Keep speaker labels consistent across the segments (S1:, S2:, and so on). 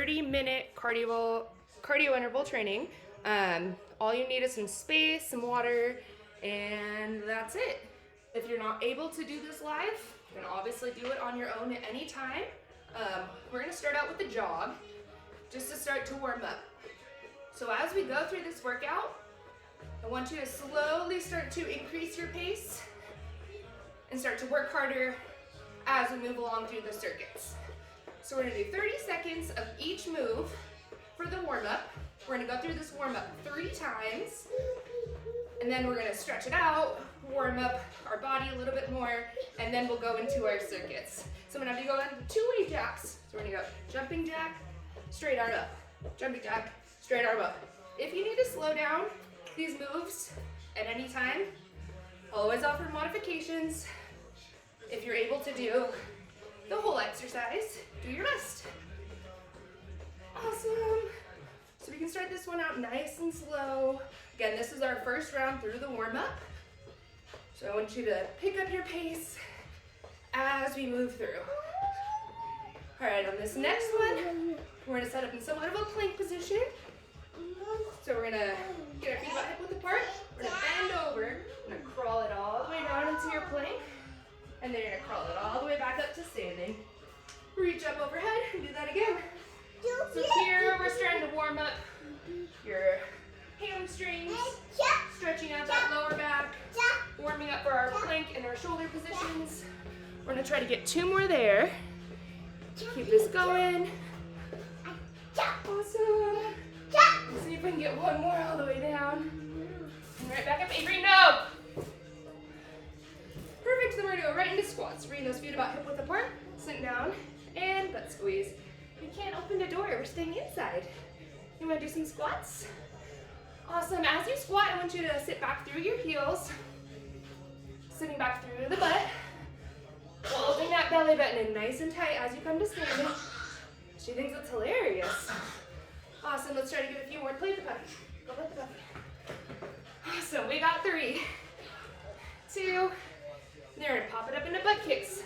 S1: 30-minute cardio interval training. All you need is some space, some water, and that's it. If you're not able to do this live, you can obviously do it on your own at any time. We're gonna start out with the jog, just to start to warm up. So as we go through this workout, I want you to slowly start to increase your pace and start to work harder as we move along through the circuits. So we're gonna do 30 seconds of each move for the warm-up. We're gonna go through this warm-up 3 times, and then we're gonna stretch it out, warm up our body a little bit more, and then we'll go into our circuits. So I'm gonna have you go into 2-way jacks. So we're gonna go jumping jack, straight arm up, jumping jack, straight arm up. If you need to slow down these moves at any time, I'll always offer modifications. If you're able to do the whole exercise, do your best. Awesome. So we can start this one out nice and slow. Again, this is our first round through the warm-up. So I want you to pick up your pace as we move through. All right, on this next one, we're gonna set up in somewhat of a plank position. So we're gonna get our feet about hip width apart. We're gonna bend over. We're gonna crawl it all the way down into your plank. And then you're gonna crawl it all the way back up to standing. Reach up overhead and do that again. So here we're starting to warm up your hamstrings, stretching out that lower back, warming up for our plank and our shoulder positions. We're gonna try to get 2 more there. Keep this going. Awesome. Let's see if we can get 1 more all the way down. And right back up, Avery, no! Perfect, then we're gonna go right into squats. Bring those feet about hip width apart, sit down, and butt squeeze. We can't open the door, we're staying inside. You wanna do some squats? Awesome, as you squat, I want you to sit back through your heels, sitting back through the butt, holding that belly button in nice and tight as you come to standing. She thinks it's hilarious. Awesome, let's try to get a few more. Play the puppy. Go play the puppy. Awesome, we got 3, 2, then we're gonna pop it up into butt kicks.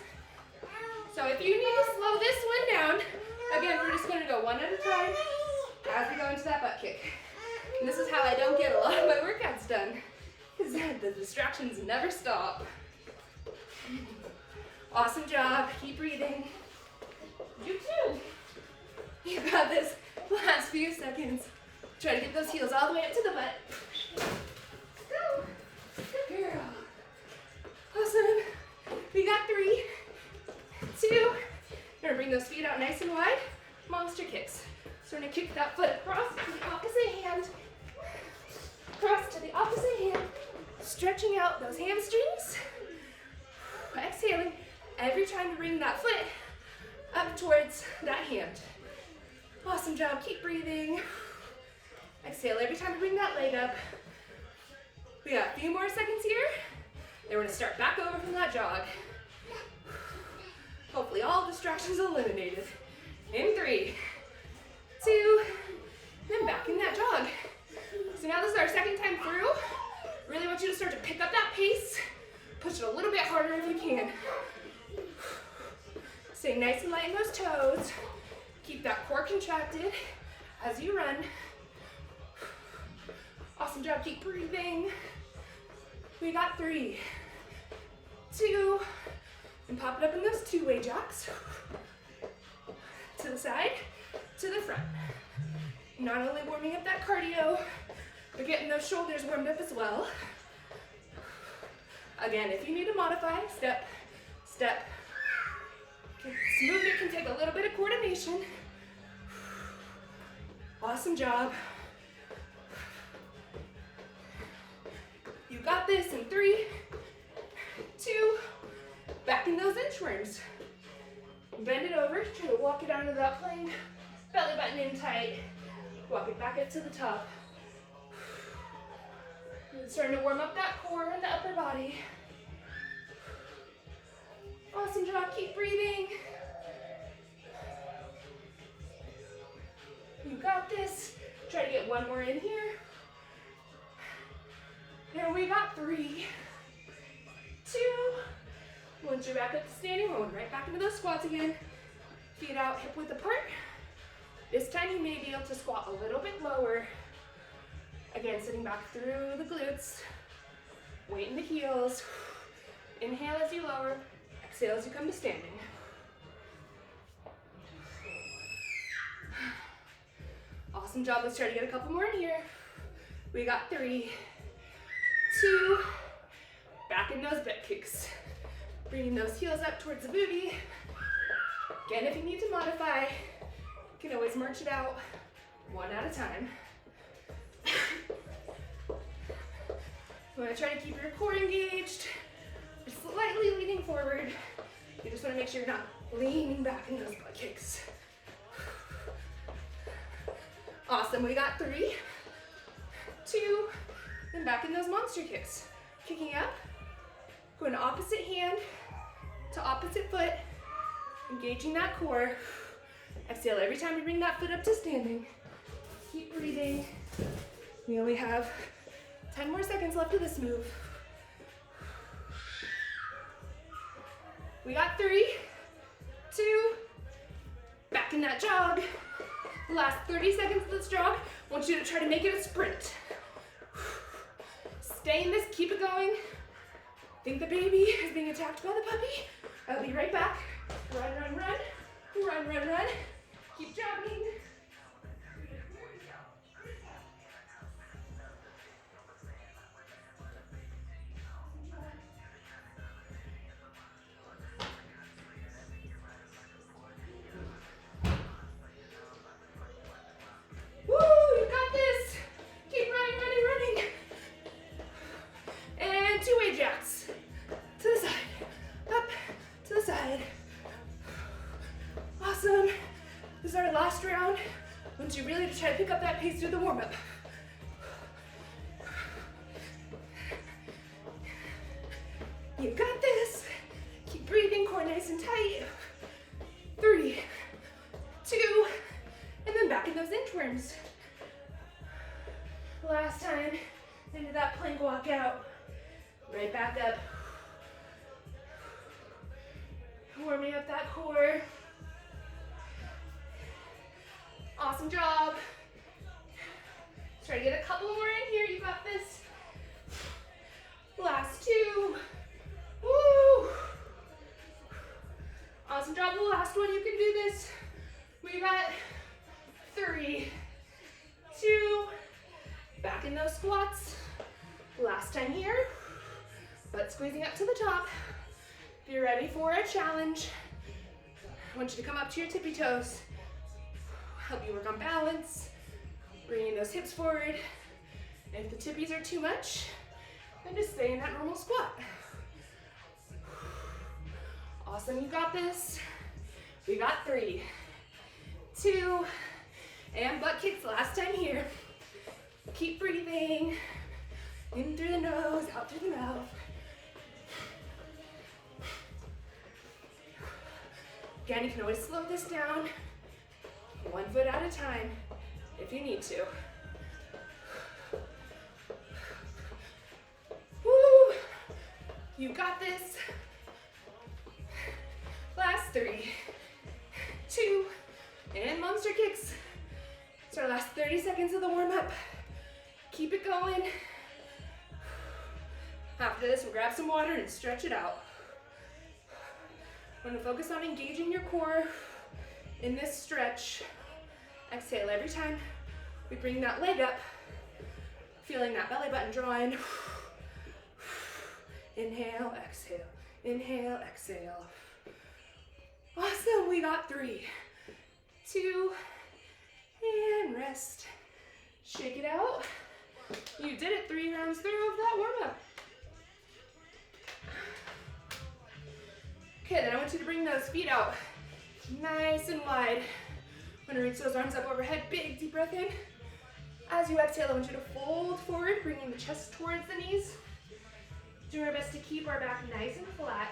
S1: So if you need to slow this one down, again, we're just gonna go 1 at a time as we go into that butt kick. And this is how I don't get a lot of my workouts done, because the distractions never stop. Awesome job, keep breathing. You too. You got this. Last few seconds. Try to get those heels all the way up to the butt. Go. Good girl. Awesome. We got 3, 2. We're gonna bring those feet out nice and wide. Monster kicks. So we're gonna kick that foot across to the opposite hand. Cross to the opposite hand. Stretching out those hamstrings. Exhaling every time you bring that foot up towards that hand. Awesome job, keep breathing. Exhale every time you bring that leg up. We got a few more seconds here. Then we're gonna start back over from that jog. Hopefully all distractions eliminated. In 3, 2, then back in that jog. So now this is our second time through. Really want you to start to pick up that pace. Push it a little bit harder if you can. Stay nice and light in those toes. Keep that core contracted as you run. Awesome job, keep breathing. We got 3, 2, and pop it up in those 2-way jacks. To the side, to the front. Not only warming up that cardio, but getting those shoulders warmed up as well. Again, if you need to modify, step, step. This movement can take a little bit of coordination. Awesome job. You got this in 3, 2, back in those inchworms. Bend it over, try to walk it onto that plank, belly button in tight, walk it back up to the top. And starting to warm up that core and the upper body. Awesome job, keep breathing. You got this. Try to get 1 more in here. And we got 3, 2. Once you're back up to standing, rolling right back into those squats again. Feet out, hip width apart. This time you may be able to squat a little bit lower. Again, sitting back through the glutes. Weight in the heels. Inhale as you lower. Exhale as you come to standing. Awesome job. Let's try to get a couple more in here. We got 3, 2, back in those butt kicks. Bringing those heels up towards the booty. Again, if you need to modify, you can always march it out one at a time. You want to try to keep your core engaged, slightly leaning forward. You just want to make sure you're not leaning back in those butt kicks. Awesome, we got 3, 2, and back in those monster kicks. Kicking up, going opposite hand to opposite foot, engaging that core. Exhale every time you bring that foot up to standing. Keep breathing. We only have 10 more seconds left of this move. We got 3, 2, back in that jog. Last 30 seconds of this jog, I want you to try to make it a sprint. Stay in this, keep it going. Think the baby is being attacked by the puppy. I'll be right back. Run, run, run. Run, run, run. Keep jogging. You really to try to pick up that pace through the warm-up. You got this. Keep breathing, core nice and tight. 3, 2, and then back in those inchworms. Last time into that plank walkout. Right back up. Warming up that core. Awesome job. Let's try to get a couple more in here. You got this. Last 2. Woo! Awesome job. The last one. You can do this. We got 3, 2. Back in those squats. Last time here. Butt squeezing up to the top. If you're ready for a challenge, I want you to come up to your tippy toes. Help you work on balance, bringing those hips forward. And if the tippies are too much, then just stay in that normal squat. Awesome, you got this. We got 3, 2, and butt kicks last time here. Keep breathing, in through the nose, out through the mouth. Again, you can always slow this down. 1 foot at a time, if you need to. Woo! You got this. Last 3, 2, and monster kicks. It's our last 30 seconds of the warm-up. Keep it going. After this, we'll grab some water and stretch it out. I'm going to focus on engaging your core in this stretch. Exhale every time we bring that leg up, feeling that belly button drawing. Inhale, exhale, inhale, exhale. Awesome, we got 3, 2, and rest. Shake it out. You did it 3 rounds through of that warm-up. Okay, then I want you to bring those feet out nice and wide. I'm gonna reach those arms up overhead, big deep breath in. As you exhale, I want you to fold forward, bringing the chest towards the knees. Do our best to keep our back nice and flat.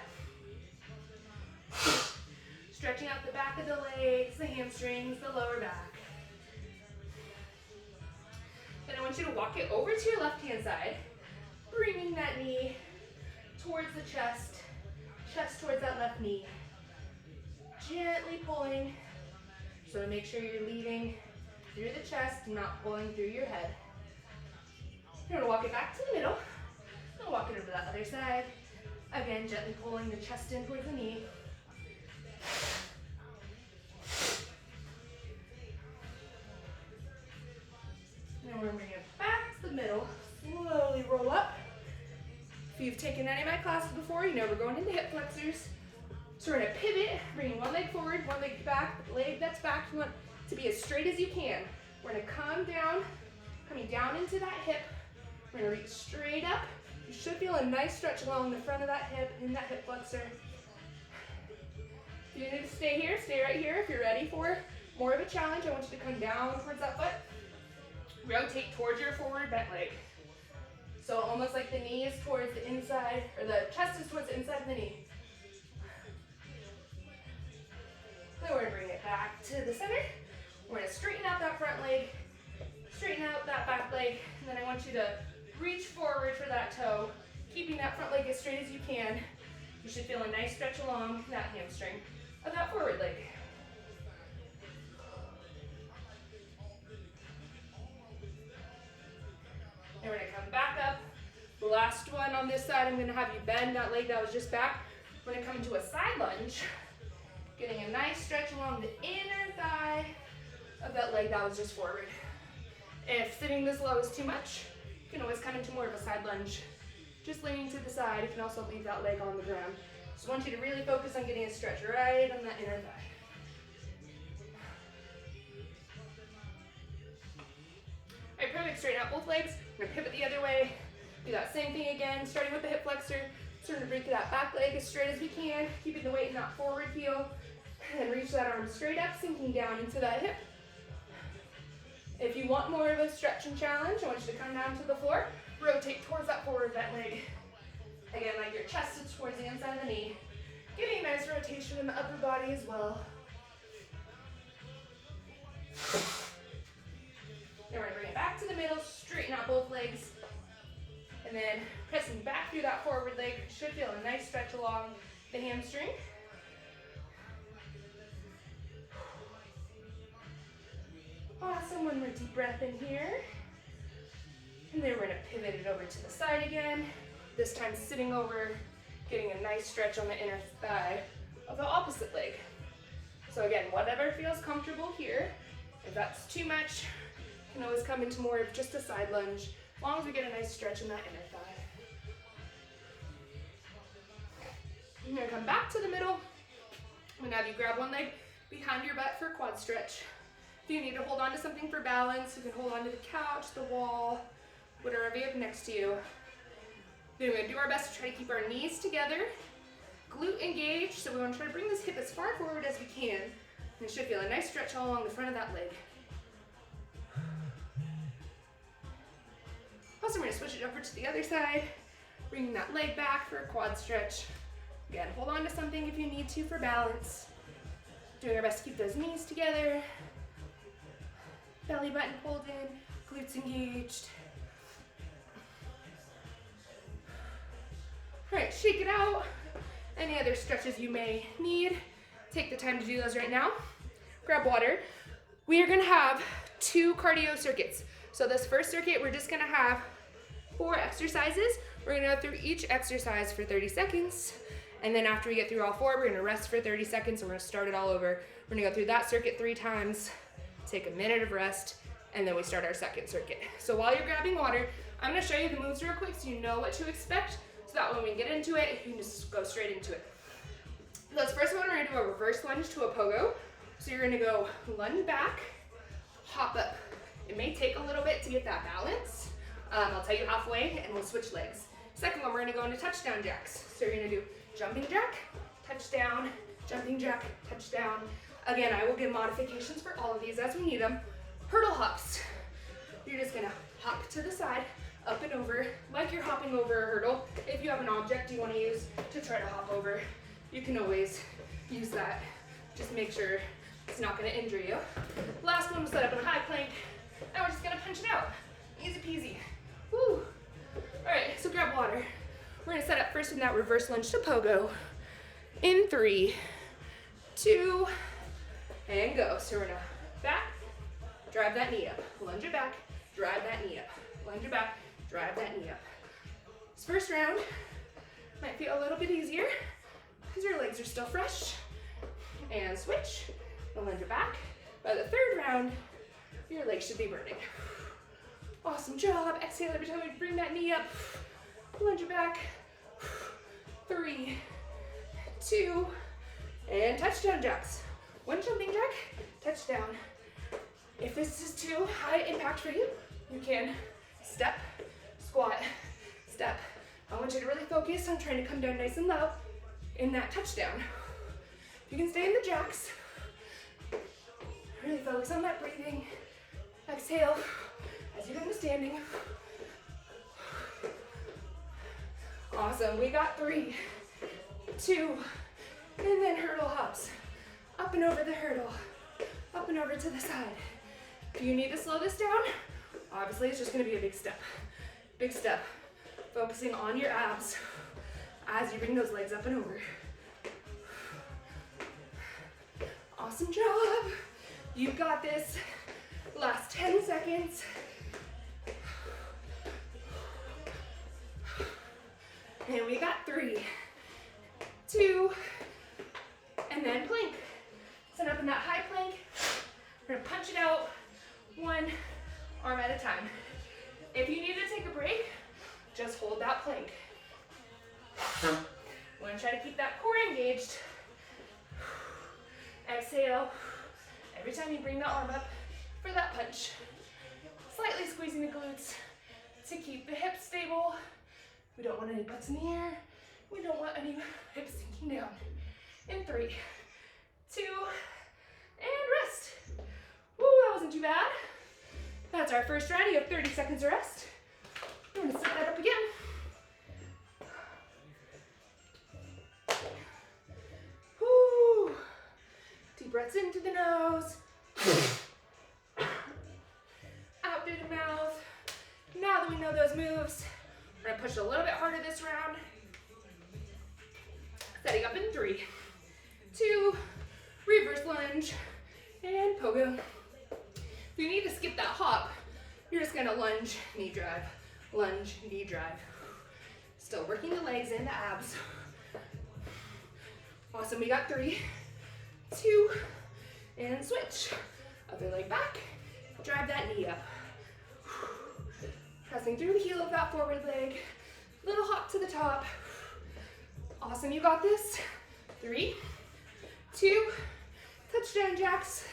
S1: Stretching out the back of the legs, the hamstrings, the lower back. Then I want you to walk it over to your left-hand side, bringing that knee towards the chest, chest towards that left knee. Gently pulling. So make sure you're leading through the chest, not pulling through your head. You're gonna walk it back to the middle, and walk it over to the other side. Again, gently pulling the chest in towards the knee. Now we're gonna bring it back to the middle, slowly roll up. If you've taken any of my classes before, you know we're going into hip flexors. So we're gonna pivot, bringing one leg forward, one leg back, leg that's back, you want to be as straight as you can. We're gonna come down, coming down into that hip. We're gonna reach straight up. You should feel a nice stretch along the front of that hip, in that hip flexor. If you need to stay here, stay right here. If you're ready for more of a challenge, I want you to come down towards that foot. Rotate towards your forward bent leg. So almost like the knee is towards the inside, or the chest is towards the inside of the knee. Then we're gonna bring it back to the center. We're gonna straighten out that front leg, straighten out that back leg, and then I want you to reach forward for that toe, keeping that front leg as straight as you can. You should feel a nice stretch along that hamstring of that forward leg. And we're gonna come back up. The last one on this side, I'm gonna have you bend that leg that was just back. We're gonna come into a side lunge, getting a nice stretch along the inner thigh of that leg that was just forward. If sitting this low is too much, you can always come into more of a side lunge. Just leaning to the side, you can also leave that leg on the ground. Just want you to really focus on getting a stretch right on that inner thigh. All right, perfect, straighten out both legs. We're gonna pivot the other way. Do that same thing again, starting with the hip flexor. Starting to bring that back leg as straight as we can, keeping the weight in that forward heel. And reach that arm straight up, sinking down into that hip. If you want more of a stretch and challenge, I want you to come down to the floor, rotate towards that forward bent leg. Again, like your chest is towards the inside of the knee. Getting a nice rotation in the upper body as well. Then we're gonna bring it back to the middle, straighten out both legs, and then pressing back through that forward leg. Should feel a nice stretch along the hamstring. Awesome, one more deep breath in here. And then we're gonna pivot it over to the side again. This time sitting over, getting a nice stretch on the inner thigh of the opposite leg. So again, whatever feels comfortable here. If that's too much, you can always come into more of just a side lunge, as long as we get a nice stretch in that inner thigh. I'm gonna come back to the middle. I'm gonna have you grab one leg behind your butt for a quad stretch. If you need to hold on to something for balance, you can hold on to the couch, the wall, whatever you have next to you. Then we're gonna do our best to try to keep our knees together, glute engaged, so we wanna try to bring this hip as far forward as we can. And you should feel a nice stretch all along the front of that leg. Also, we're gonna switch it over to the other side, bringing that leg back for a quad stretch. Again, hold on to something if you need to for balance. Doing our best to keep those knees together. Belly button pulled in, glutes engaged. All right, shake it out. Any other stretches you may need, take the time to do those right now. Grab water. We are gonna have 2 cardio circuits. So this first circuit, we're just gonna have 4 exercises. We're gonna go through each exercise for 30 seconds. And then after we get through all 4, we're gonna rest for 30 seconds and we're gonna start it all over. We're gonna go through that circuit 3 times, take a minute of rest, and then we start our second circuit. So while you're grabbing water, I'm gonna show you the moves real quick so you know what to expect, so that when we get into it, you can just go straight into it. This first one, we're gonna do a reverse lunge to a pogo. So you're gonna go lunge back, hop up. It may take a little bit to get that balance. I'll tell you halfway and we'll switch legs. Second one, we're gonna go into touchdown jacks. So you're gonna do jumping jack, touchdown, jumping jack, touchdown. Again, I will give modifications for all of these as we need them. Hurdle hops. You're just gonna hop to the side, up and over, like you're hopping over a hurdle. If you have an object you wanna use to try to hop over, you can always use that. Just make sure it's not gonna injure you. Last one, we'll set up in a high plank, and we're just gonna punch it out. Easy peasy. Woo. All right, so grab water. We're gonna set up first in that reverse lunge to pogo. In 3, 2, and go. So we're gonna back, drive that knee up, lunge it back, drive that knee up, lunge it back, drive that knee up. This first round might feel a little bit easier because your legs are still fresh. And switch, and lunge it back. By the third round, your legs should be burning. Awesome job. Exhale every time we bring that knee up. Lunge it back. 3, 2, and touchdown jacks. One jumping jack, touchdown. If this is too high impact for you, you can step, squat, step. I want you to really focus on trying to come down nice and low in that touchdown. You can stay in the jacks. Really focus on that breathing. Exhale as you go into standing. Awesome. We got 3, 2, and then hurdle hops. Up and over the hurdle. Up and over to the side. If you need to slow this down, obviously it's just going to be a big step. Big step. Focusing on your abs as you bring those legs up and over. Awesome job. You've got this. Last 10 seconds. And we got 3, 2, and then plank. Set up in that high plank. We're gonna punch it out 1 arm at a time. If you need to take a break, just hold that plank. We're gonna try to keep that core engaged. Exhale. Every time you bring the arm up for that punch. Slightly squeezing the glutes to keep the hips stable. We don't want any butts in the air. We don't want any hips sinking down. In 3, 2, and rest. Woo, that wasn't too bad. That's our first round. You have 30 seconds of rest. I'm gonna set that up again. Woo. Deep breaths into the nose. Out through the mouth. Now that we know those moves, we're gonna push a little bit harder this round. Setting up in 3, 2, reverse lunge, and pogo. If you need to skip that hop, you're just gonna lunge, knee drive, lunge, knee drive. Still working the legs and the abs. Awesome, we got 3, 2, and switch. Other leg back, drive that knee up. Pressing through the heel of that forward leg. Little hop to the top. Awesome, you got this. 3, 2, touchdown jacks.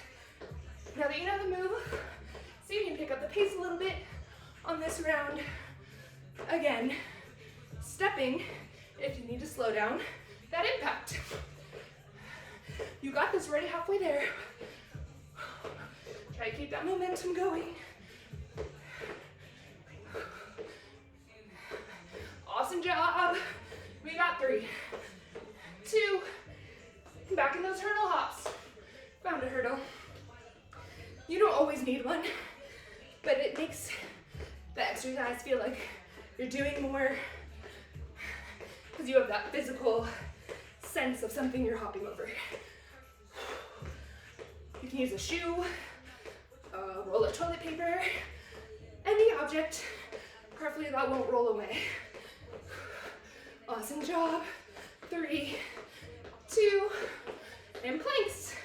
S1: Now that you know the move, so you can pick up the pace a little bit on this round. Again, stepping if you need to slow down that impact. You got this, already halfway there. Try to keep that momentum going. Awesome job. We got 3, 2, back in those hurdle hops. Found a hurdle. You don't always need one, but it makes the exercise feel like you're doing more because you have that physical sense of something you're hopping over. You can use a shoe, a roll of toilet paper, any object, preferably that won't roll away. Awesome job. 3, 2, and planks.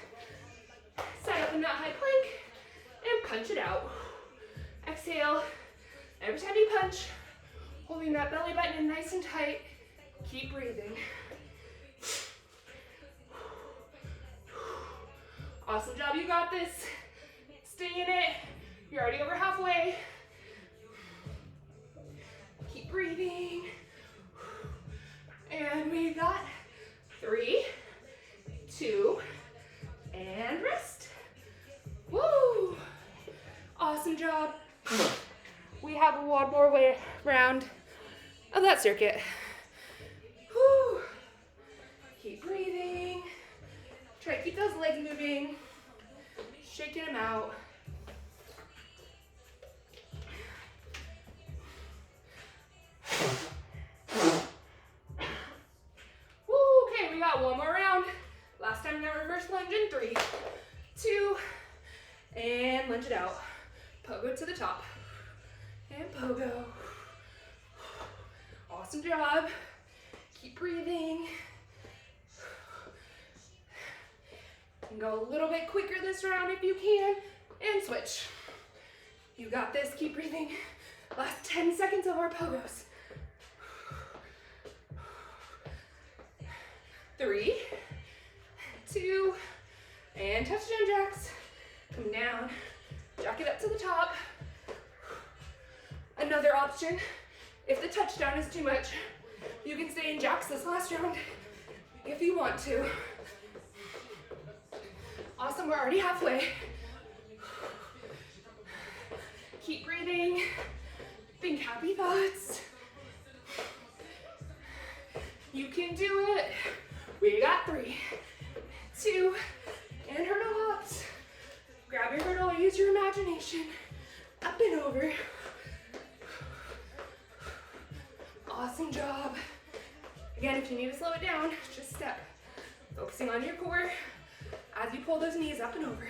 S1: Set up in that high plank and punch it out. Exhale. Every time you punch, holding that belly button in nice and tight. Keep breathing. Awesome job, you got this. Stay in it. You're already over halfway. Keep breathing. And we got 3, 2, and rest. Woo! Awesome job. We have one more round of that circuit. Woo! Keep breathing. Try to keep those legs moving. Shaking them out. Woo! Okay, we got one more round. Last time in that reverse lunge in 3, 2, it out. Pogo to the top. And pogo. Awesome job. Keep breathing. And go a little bit quicker this round if you can. And switch. You got this. Keep breathing. Last 10 seconds of our pogos. 3, 2, and touchdown jacks. Come down. Jack it up to the top. Another option, if the touchdown is too much, you can stay in jacks this last round if you want to. Awesome, we're already halfway. Keep breathing. Think happy thoughts. You can do it. We got 3, 2, and hurdle hops. Grab your hurdle, use your imagination. Up and over. Awesome job. Again, if you need to slow it down, just step. Focusing on your core as you pull those knees up and over.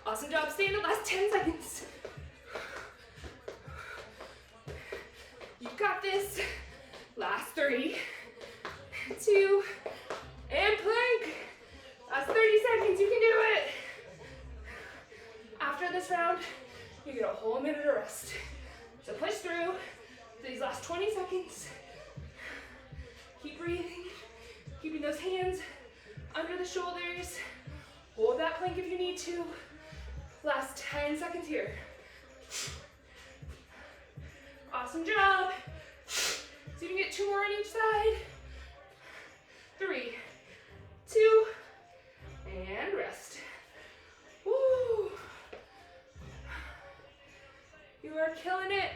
S1: Awesome job. Stay in the last 10 seconds. You got this. Last 3, 2, and plank. Last 30 seconds. You can do it. After this round, you get a whole minute of rest. So push through these last 20 seconds. Keep breathing. Keeping those hands under the shoulders. Hold that plank if you need to. Last 10 seconds here. Awesome job. So you can get 2 more on each side. 3, 2, and rest. Woo. You are killing it.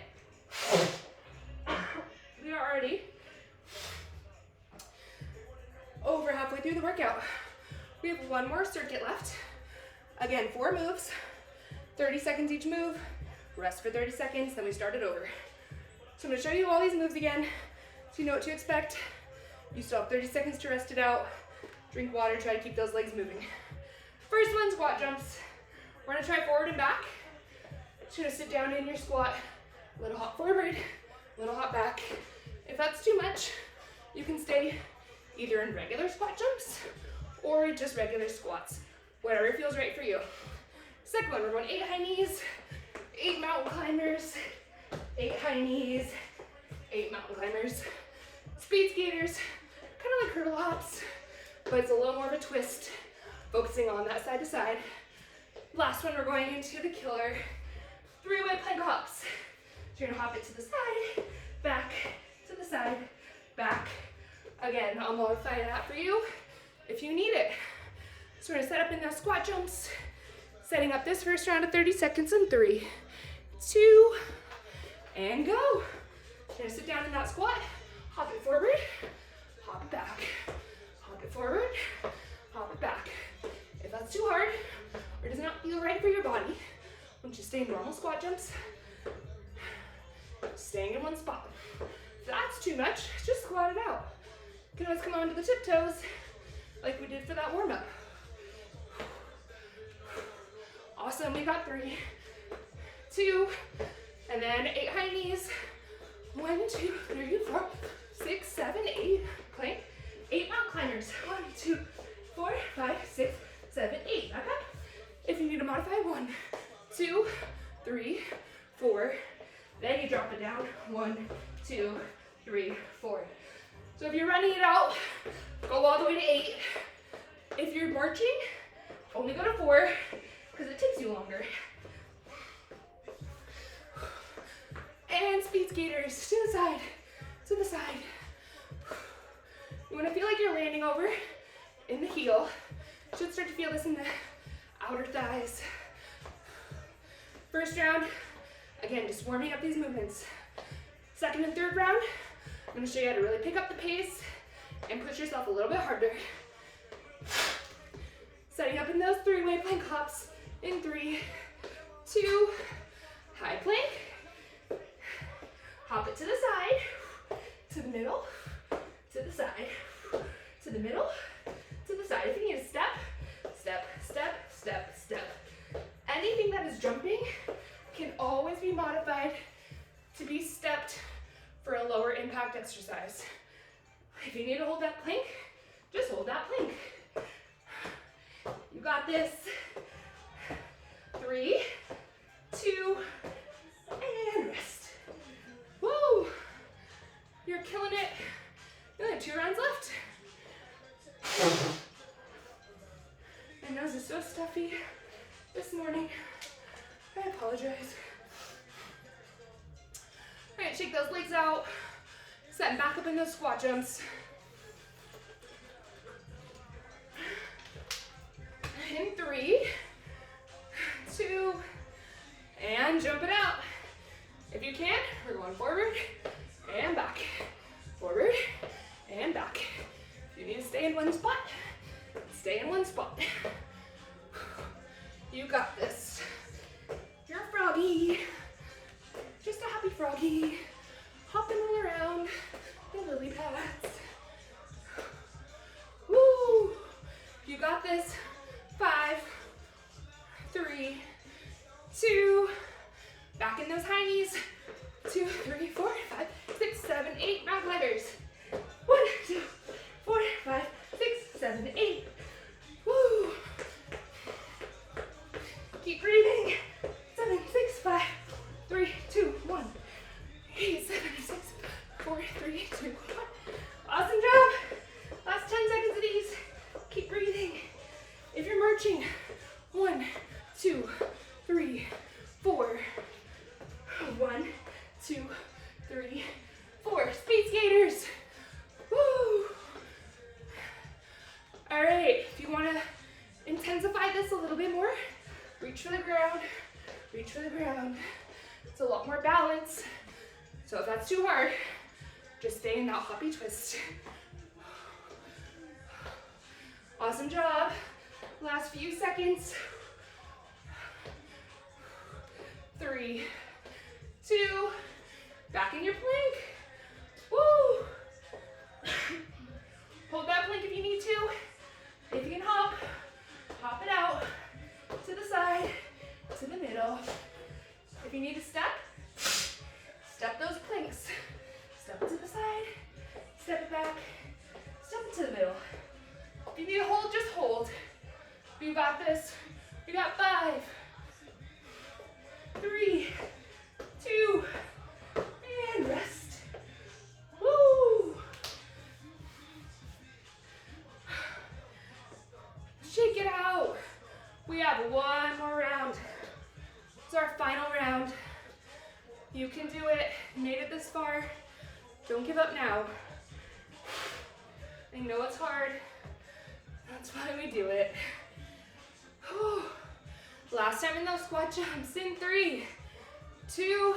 S1: We are already over halfway through the workout. We have 1 more circuit left. Again, 4 moves, 30 seconds each move, rest for 30 seconds, then we start it over. So I'm gonna show you all these moves again, so you know what to expect. You still have 30 seconds to rest it out. Drink water, try to keep those legs moving. First one, squat jumps. We're gonna try forward and back. Just gonna sit down in your squat, little hop forward, little hop back. If that's too much, you can stay either in regular squat jumps or just regular squats. Whatever feels right for you. Second one, we're going 8 high knees, 8 mountain climbers, 8 high knees, 8 mountain climbers. Speed skaters, kind of like hurdle hops, but it's a little more of a twist, focusing on that side to side. Last one, we're going into the killer 3-way plank hops. So you're gonna hop it to the side, back, to the side, back. Again, I'll modify that for you if you need it. So we're gonna set up in those squat jumps, setting up this first round of 30 seconds in 3, 2, and go. You're gonna sit down in that squat, hop it forward, hop it back, hop it forward, hop it back. If that's too hard or does not feel right for your body, why don't you stay in normal squat jumps, staying in one spot. If that's too much, just squat it out. You can always come onto the tiptoes like we did for that warm-up. Awesome, we got 3, 2, and then 8 high knees. 1, 2, 3, 4, 6, 7, 8. Plank. 8 mountain climbers. 1, 2, 4, 5, 6, 7, 8. Okay? If you need to modify, 1, 2, 3, 4. Then you drop it down. 1, 2, 3, 4. So if you're running it out, go all the way to 8. If you're marching, only go to 4 because it takes you longer. And speed skaters, to the side, to the side. You want to feel like you're landing over in the heel. You should start to feel this in the outer thighs. First round, again, just warming up these movements. Second and third round, I'm going to show you how to really pick up the pace and push yourself a little bit harder. Setting up in those 3-way plank hops in 3, 2, high plank. Hop it to the side, to the middle, to the side, to the middle, to the side. If you need to step, step, be modified to be stepped for a lower impact exercise. If you need to hold that plank, just hold that plank. You got this. 3, 2, and rest. Woo! You're killing it. You only have 2 rounds left. My nose is so stuffy this morning. I apologize. All right, shake those legs out. Set back up in those squat jumps. In 3, 2, and jump it out. If you can, we're going forward and back. Forward and back. If you need to stay in one spot, stay in one spot. You got this. You're a froggy. Just a happy froggy. Hopping all around the lily pads. Woo! You got this. 5, 3, 2. Back in those high knees. 2, 3, 4, 5, 6, 7, 8. Round gliders. 1, 2, 4, 5, 6, 7, 8. Woo! Keep breathing. 7, 6, 5, 3, 2, 1. 8, 7, 6, 4, 3, 2, 1. Awesome job. Last 10 seconds of these. Keep breathing. If you're marching, 1, 2, 3, 4. 1, 2, 3, 4. Speed skaters. Woo! All right, if you want to intensify this a little bit more, reach for the ground, reach for the ground. It's a lot more balance. So if that's too hard, just stay in that hoppy twist. Awesome job. Last few seconds. 3, 2, back in your plank. Woo! Hold that plank if you need to. If you can hop it out to the side, to the middle. If you need to step those planks. Step it to the side, step it back, step it to the middle. If you need to hold, just hold. You got this. You got 5, 3, 2, and rest. Woo! Shake it out. We have one more round. It's our final round. You can do it. You made it this far. Don't give up now. I know it's hard. That's why we do it. Whew. Last time in those squat jumps. In 3, 2,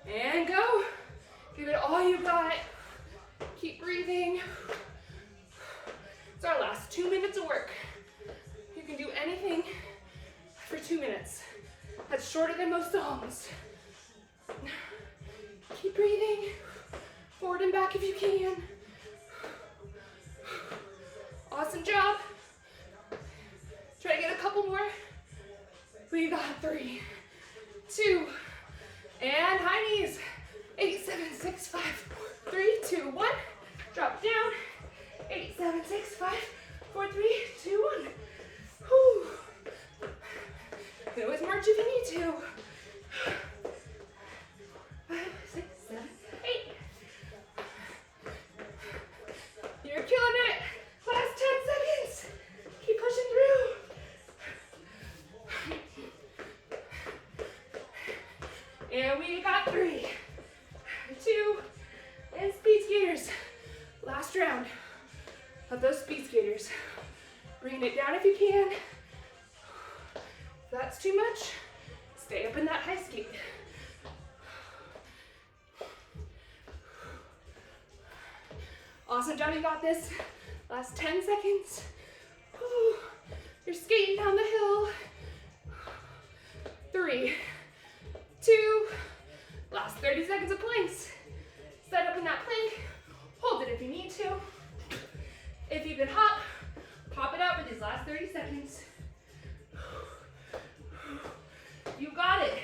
S1: and go. Give it all you got. Keep breathing. It's our last 2 minutes of work. You can do anything for 2 minutes. That's shorter than most songs. Keep breathing. Forward and back if you can. Awesome job. Try to get a couple more. We got 3, 2, and high knees. 8, 7, 6, 5, 3, 2, 1. Drop down. 8, 7, 6, 5, 4, 3, 2, 1. Whew. You can always march if you need to. 5, 6, 7, 8. You're killing it. Last 10 seconds. Keep pushing through. And we got 3, 2, and speed skaters. Last round of those speed skaters. Bringing it down if you can. If that's too much, stay up in that high skate. Awesome job, you got this. Last 10 seconds. Whew. You're skating down the hill. 3, 2, last 30 seconds of planks. Set up in that plank. Hold it if you need to. If you can hop it out for these last 30 seconds. You got it.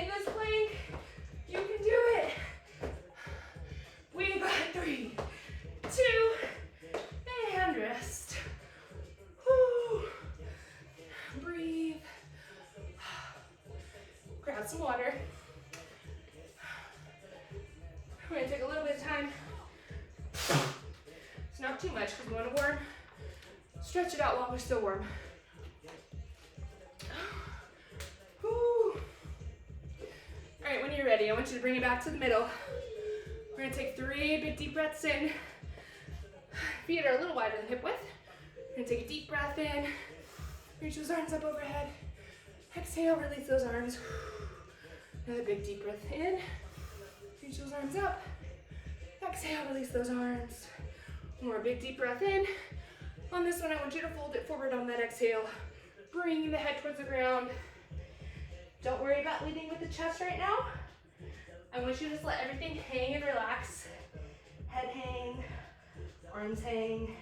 S1: in this plank. You can do it. We got 3, 2, and rest. Whew. Breathe. Grab some water. We're gonna take a little bit of time. It's not too much because we want to warm. Stretch it out while we're still warm. Whew. All right, when you're ready, I want you to bring it back to the middle. We're gonna take 3 big deep breaths in. Feet are a little wider than hip width. We're gonna take a deep breath in. Reach those arms up overhead. Exhale, release those arms. Another big deep breath in. Reach those arms up. Exhale, release those arms. One more big deep breath in. On this one, I want you to fold it forward on that exhale. Bring the head towards the ground. Don't worry about leading with the chest right now. I want you to just let everything hang and relax. Head hang, arms hang.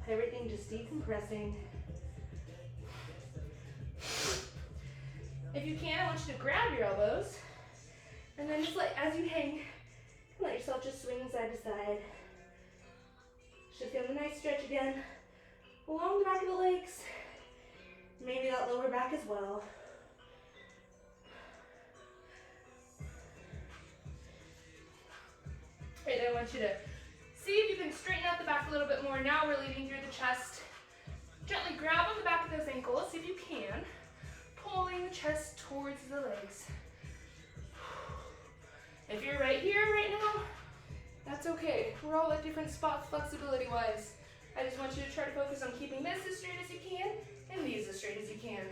S1: Everything just decompressing. If you can, I want you to grab your elbows and then just as you hang, let yourself just swing side to side. Just feel a nice stretch again along the back of the legs, maybe that lower back as well. Right, I want you to see if you can straighten out the back a little bit more. Now we're leading through the chest. Gently grab on the back of those ankles if you can, pulling the chest towards the legs. If you're right here right now, that's okay. We're all at different spots flexibility-wise. I just want you to try to focus on keeping this as straight as you can and these as straight as you can.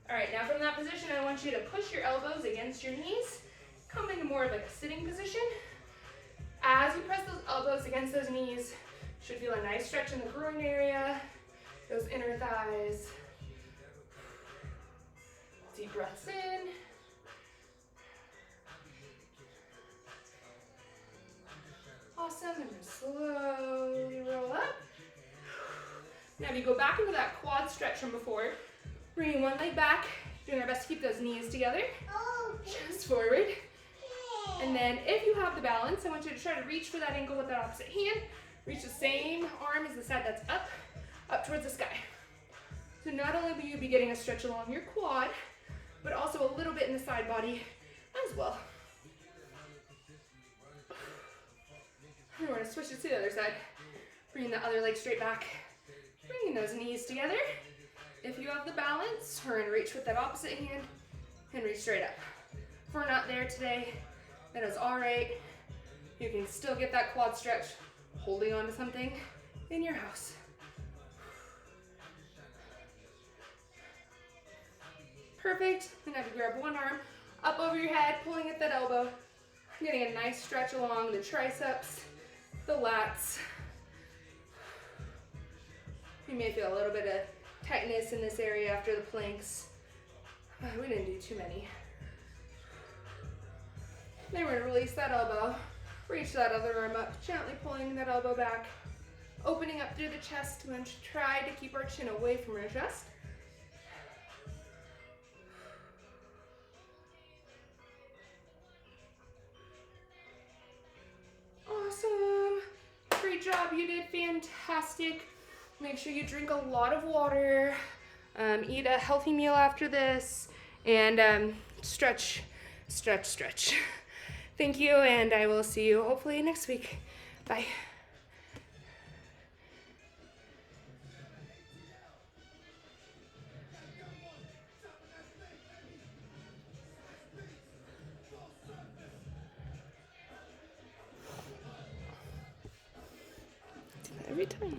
S1: All right, now from that position, I want you to push your elbows against your knees. Come into more of like a sitting position. As you press those elbows against those knees, you should feel a nice stretch in the groin area, those inner thighs. Deep breaths in. Awesome, and then slowly roll up. Now if you go back into that quad stretch from before, bringing one leg back, doing our best to keep those knees together. Chest forward. And then if you have the balance, I want you to try to reach for that ankle with that opposite hand. Reach the same arm as the side that's up towards the sky. So not only will you be getting a stretch along your quad, but also a little bit in the side body as well. And we're gonna switch it to the other side. Bringing the other leg straight back. Bringing those knees together. If you have the balance, we're gonna reach with that opposite hand and reach straight up. If we're not there today, that is all right. You can still get that quad stretch holding on to something in your house. Perfect. And now you grab one arm up over your head, pulling at that elbow, getting a nice stretch along the triceps, the lats. You may feel a little bit of tightness in this area after the planks. We didn't do too many. Then we're going to release that elbow, reach that other arm up, gently pulling that elbow back, opening up through the chest, and then try to keep our chin away from our chest. Awesome. Great job. You did fantastic. Make sure you drink a lot of water, eat a healthy meal after this, and stretch, stretch, stretch. Thank you, and I will see you hopefully next week. Bye. Every time.